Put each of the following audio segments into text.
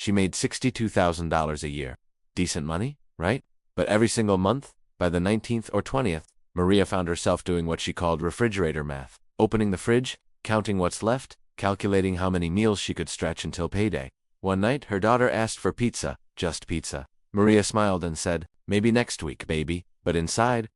She made $62,000 a year. Decent money, right? But every single month, by the 19th or 20th, Maria found herself doing what she called refrigerator math, opening the fridge, counting what's left, calculating how many meals she could stretch until payday. One night, her daughter asked for pizza, just pizza. Maria smiled and said, "Maybe next week, baby." But inside,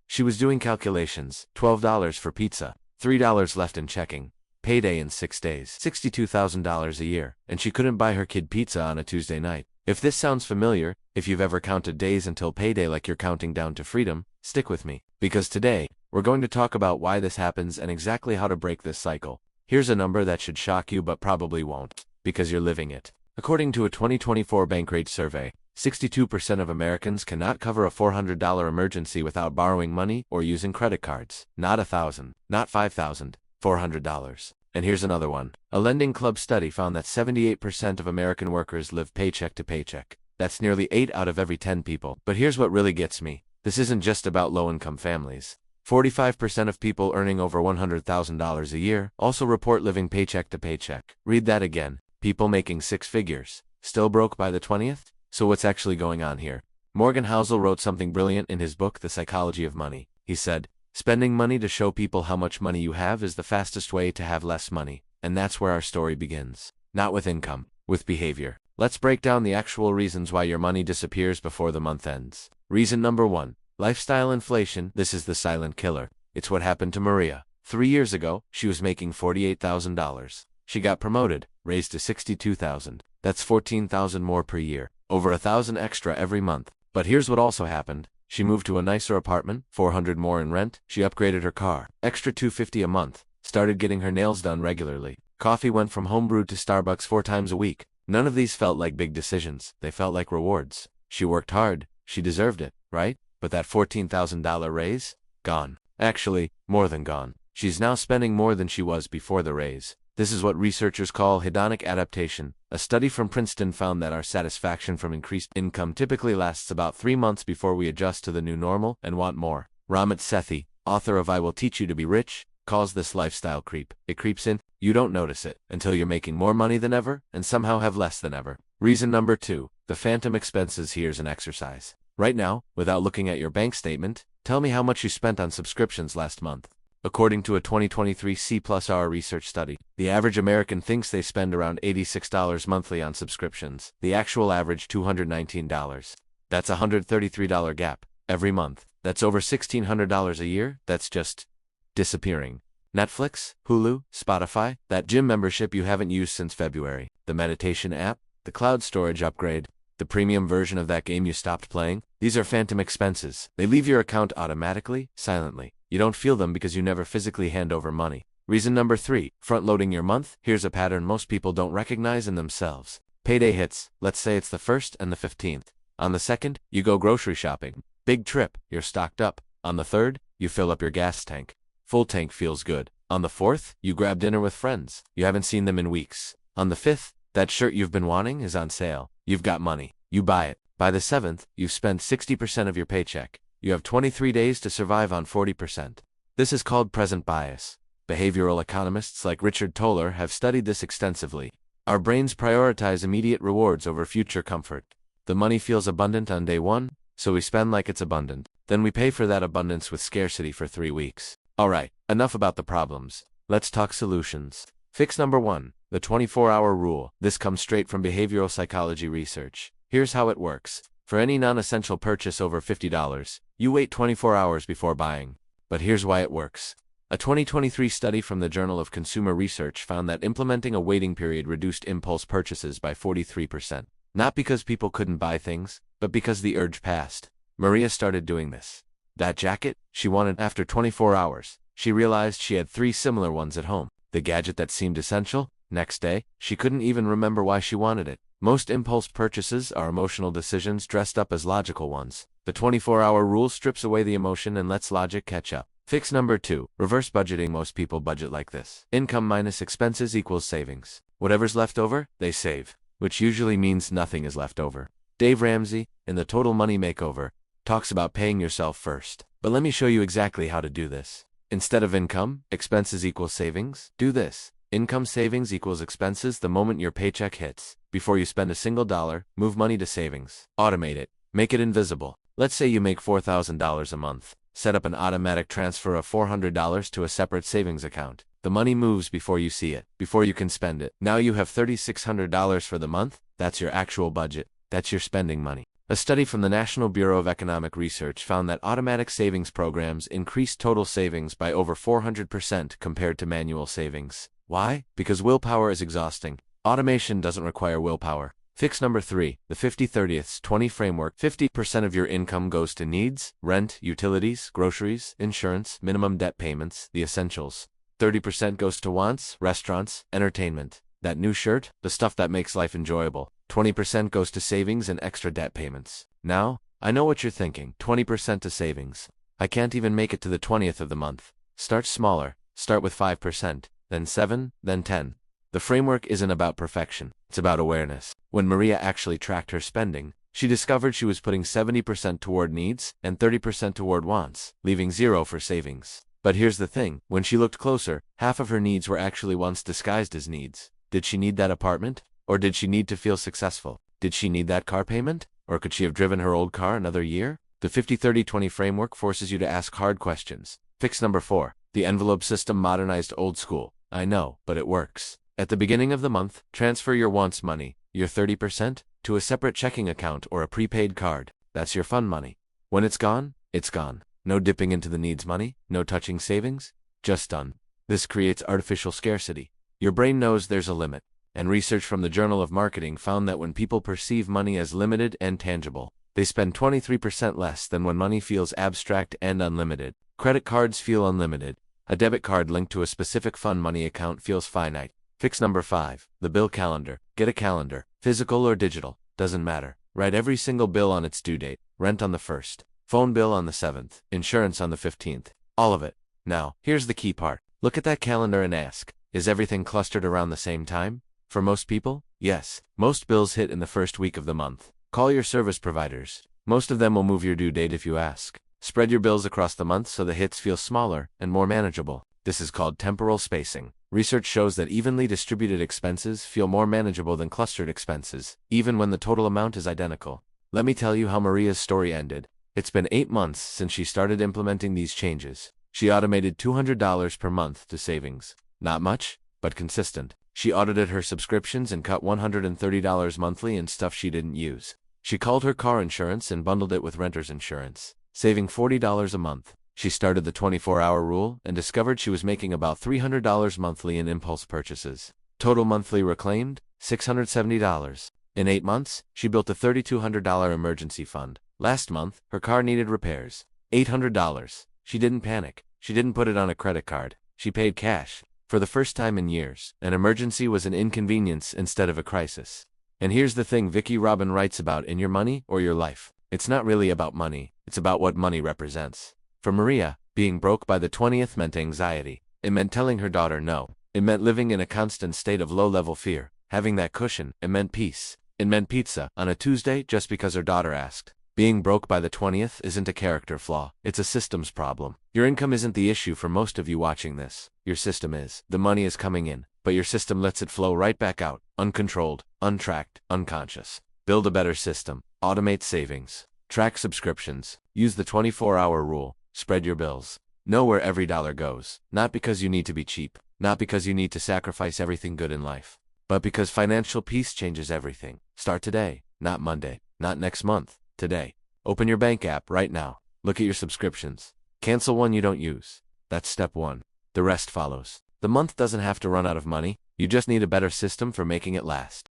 she was doing calculations. $12 for pizza, $3 left in checking. Payday in 6 days. $62,000 a year, and she couldn't buy her kid pizza on a Tuesday night. If this sounds familiar, if you've ever counted days until payday like you're counting down to freedom, stick with me. Because today, we're going to talk about why this happens and exactly how to break this cycle. Here's a number that should shock you but probably won't, because you're living it. According to a 2024 Bankrate survey, 62% of Americans cannot cover a $400 emergency without borrowing money or using credit cards. Not $1,000, not $5,000, $400. And here's another one. A Lending Club study found that 78% of American workers live paycheck to paycheck. That's nearly 8 out of every 10 people. But here's what really gets me. This isn't just about low-income families. 45% of people earning over $100,000 a year also report living paycheck to paycheck. Read that again. People making 6 figures. Still broke by the 20th? So what's actually going on here? Morgan Housel wrote something brilliant in his book, The Psychology of Money. He said, "Spending money to show people how much money you have is the fastest way to have less money." And that's where our story begins. Not with income, with behavior. Let's break down the actual reasons why your money disappears before the month ends. Reason number 1. Lifestyle inflation. This is the silent killer. It's what happened to Maria. 3 years ago, she was making $48,000. She got promoted, raised to $62,000. That's $14,000 more per year. Over $1,000 extra every month. But here's what also happened. She moved to a nicer apartment, $400 more in rent. She upgraded her car, extra $250 a month. Started getting her nails done regularly. Coffee went from homebrewed to Starbucks 4 times a week. None of these felt like big decisions. They felt like rewards. She worked hard. She deserved it, right? But that $14,000 raise? Gone. Actually, more than gone. She's now spending more than she was before the raise. This is what researchers call hedonic adaptation. A study from Princeton found that our satisfaction from increased income typically lasts about 3 months before we adjust to the new normal and want more. Ramit Sethi, author of I Will Teach You to Be Rich, calls this lifestyle creep. It creeps in, you don't notice it, until you're making more money than ever and somehow have less than ever. Reason number 2, the phantom expenses. Here's an exercise. Right now, without looking at your bank statement, tell me how much you spent on subscriptions last month. According to a 2023 C+R research study, the average American thinks they spend around $86 monthly on subscriptions. The actual average $219. That's a $133 gap every month. That's over $1,600 a year. That's just disappearing. Netflix, Hulu, Spotify, that gym membership you haven't used since February, the meditation app, the cloud storage upgrade, the premium version of that game you stopped playing. These are phantom expenses. They leave your account automatically, silently. You don't feel them because you never physically hand over money. Reason number 3, front-loading your month. Here's a pattern most people don't recognize in themselves. Payday hits. Let's say it's the 1st and the 15th. On the 2nd, you go grocery shopping. Big trip. You're stocked up. On the 3rd, you fill up your gas tank. Full tank feels good. On the 4th, you grab dinner with friends. You haven't seen them in weeks. On the 5th, that shirt you've been wanting is on sale. You've got money. You buy it. By the 7th, you've spent 60% of your paycheck. You have 23 days to survive on 40%. This is called present bias. Behavioral economists like Richard Toller have studied this extensively. Our brains prioritize immediate rewards over future comfort. The money feels abundant on day 1, so we spend like it's abundant. Then we pay for that abundance with scarcity for 3 weeks. Alright, enough about the problems. Let's talk solutions. Fix number 1, the 24-hour rule. This comes straight from behavioral psychology research. Here's how it works. For any non-essential purchase over $50, you wait 24 hours before buying. But here's why it works. A 2023 study from the Journal of Consumer Research found that implementing a waiting period reduced impulse purchases by 43%. Not because people couldn't buy things, but because the urge passed. Maria started doing this. That jacket she wanted. After 24 hours, she realized she had 3 similar ones at home. The gadget that seemed essential, next day, she couldn't even remember why she wanted it. Most impulse purchases are emotional decisions dressed up as logical ones. The 24-hour rule strips away the emotion and lets logic catch up. Fix number 2, reverse budgeting. Most people budget like this. Income minus expenses equals savings. Whatever's left over, they save, which usually means nothing is left over. Dave Ramsey, in The Total Money Makeover, talks about paying yourself first. But let me show you exactly how to do this. Instead of income, expenses equals savings, do this. Income savings equals expenses the moment your paycheck hits. Before you spend a single dollar, move money to savings. Automate it. Make it invisible. Let's say you make $4,000 a month. Set up an automatic transfer of $400 to a separate savings account. The money moves before you see it, before you can spend it. Now you have $3,600 for the month. That's your actual budget. That's your spending money. A study from the National Bureau of Economic Research found that automatic savings programs increased total savings by over 400% compared to manual savings. Why? Because willpower is exhausting. Automation doesn't require willpower. Fix number 3, the 50-30-20 framework. 50% of your income goes to needs, rent, utilities, groceries, insurance, minimum debt payments, the essentials. 30% goes to wants, restaurants, entertainment, that new shirt, the stuff that makes life enjoyable. 20% goes to savings and extra debt payments. Now, I know what you're thinking. 20% to savings. I can't even make it to the 20th of the month. Start smaller. Start with 5%, then 7, then 10. The framework isn't about perfection. It's about awareness. When Maria actually tracked her spending, she discovered she was putting 70% toward needs and 30% toward wants, leaving 0 for savings. But here's the thing, when she looked closer, half of her needs were actually wants disguised as needs. Did she need that apartment? Or did she need to feel successful? Did she need that car payment? Or could she have driven her old car another year? The 50-30-20 framework forces you to ask hard questions. Fix number 4, the envelope system modernized old school. I know, but it works. At the beginning of the month, transfer your wants money, your 30%, to a separate checking account or a prepaid card. That's your fun money. When it's gone, it's gone. No dipping into the needs money, no touching savings, just done. This creates artificial scarcity. Your brain knows there's a limit. And research from the Journal of Marketing found that when people perceive money as limited and tangible, they spend 23% less than when money feels abstract and unlimited. Credit cards feel unlimited. A debit card linked to a specific fun money account feels finite. Fix number 5, the bill calendar. Get a calendar, physical or digital, doesn't matter. Write every single bill on its due date. Rent on the 1st, phone bill on the 7th, insurance on the 15th. All of it. Now, here's the key part. Look at that calendar and ask, is everything clustered around the same time? For most people, yes. Most bills hit in the first week of the month. Call your service providers. Most of them will move your due date if you ask. Spread your bills across the month so the hits feel smaller and more manageable. This is called temporal spacing. Research shows that evenly distributed expenses feel more manageable than clustered expenses, even when the total amount is identical. Let me tell you how Maria's story ended. It's been 8 months since she started implementing these changes. She automated $200 per month to savings. Not much, but consistent. She audited her subscriptions and cut $130 monthly in stuff she didn't use. She called her car insurance and bundled it with renter's insurance, saving $40 a month. She started the 24-hour rule and discovered she was making about $300 monthly in impulse purchases. Total monthly reclaimed, $670. In 8 months, she built a $3,200 emergency fund. Last month, her car needed repairs. $800. She didn't panic. She didn't put it on a credit card. She paid cash. For the first time in years, an emergency was an inconvenience instead of a crisis. And here's the thing Vicki Robin writes about in Your Money or Your Life. It's not really about money, it's about what money represents. For Maria, being broke by the 20th meant anxiety. It meant telling her daughter no. It meant living in a constant state of low-level fear. Having that cushion, it meant peace. It meant pizza on a Tuesday just because her daughter asked. Being broke by the 20th isn't a character flaw, it's a systems problem. Your income isn't the issue for most of you watching this. Your system is. The money is coming in, but your system lets it flow right back out, uncontrolled, untracked, unconscious. Build a better system. Automate savings. Track subscriptions. Use the 24-hour rule. Spread your bills. Know where every dollar goes. Not because you need to be cheap. Not because you need to sacrifice everything good in life. But because financial peace changes everything. Start today, not Monday, not next month. Today. Open your bank app right now. Look at your subscriptions. Cancel one you don't use. That's step 1. The rest follows. The month doesn't have to run out of money. You just need a better system for making it last.